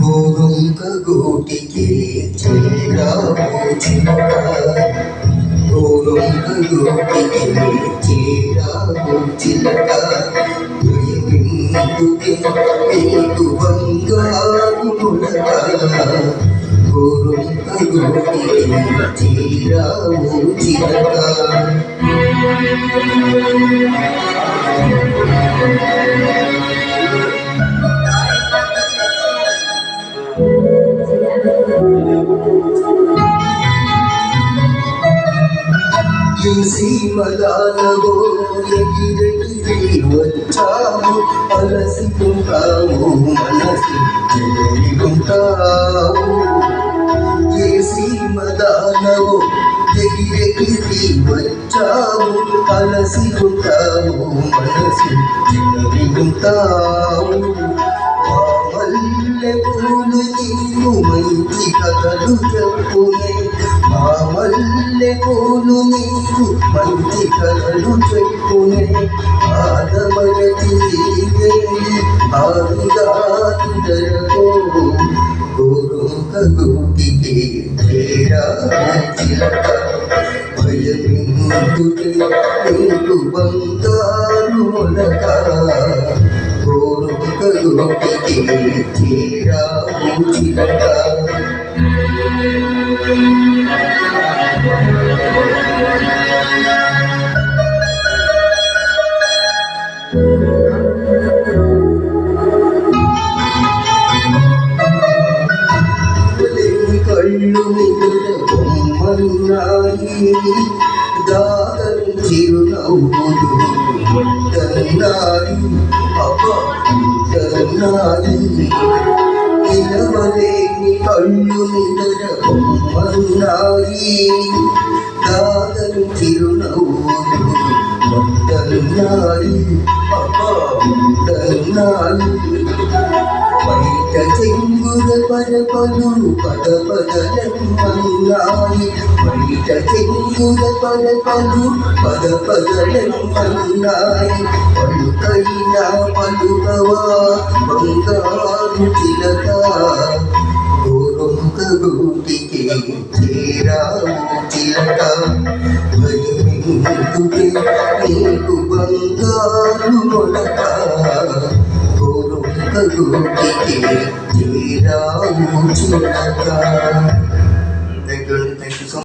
గోరుంక గోటికి చేరావు చిలక, గోరుంక గోటికి చేరావు చిలక, ఎందుకే నీకు బంగారు ములక, గోరుంక గోటికి చేరావు చిలక. సీమలాలవో ఎగిరెగిరి వచ్చాము, అలసిపోతాము మనసి చెదరిగుంటావు. ఏ సీమలాలవో ఎగిరెగిరి వచ్చాము, అలసిపోతాము మనసి చెదరిగుంటావు. మల్లె పూలు నీకు మంచి కథలు చెప్పునే, మా మల్లె పూలు నీకు మంచి కథలు చెప్పునే, ఆదమరచి ఆదిగా ఇతరకో, గోరుంక గోటికి చేరా చిలక, భయమిందుకే నీకు బంగారు మొలక, గోరుంక గోటికి చేరావు చిలక. కళ్ళు నిదుర బొమ్మన్నాయి, దాగని చిరునవ్వులు ఉంటున్నాయి, ఉంటున్నాయి. నిలవలేని కళ్ళు నిదుర బొమ్మన్నాయి, దాగని చిరునవ్వులు ఉంటున్నాయి, ఉంటున్నాయి. బయట చెంగుల పరపలు పదపదలన్నాయి, బయట చెంగుల పరపలు పదపదలన్నాయి. పలుకైనా పలుకవా బంగారు చిలక, గోరుంక గోటికి చేరావు చిలక, భయమిందుకే నీకు బంగారు మొలక, గోరుంక గోటికి చేరావు చిలక.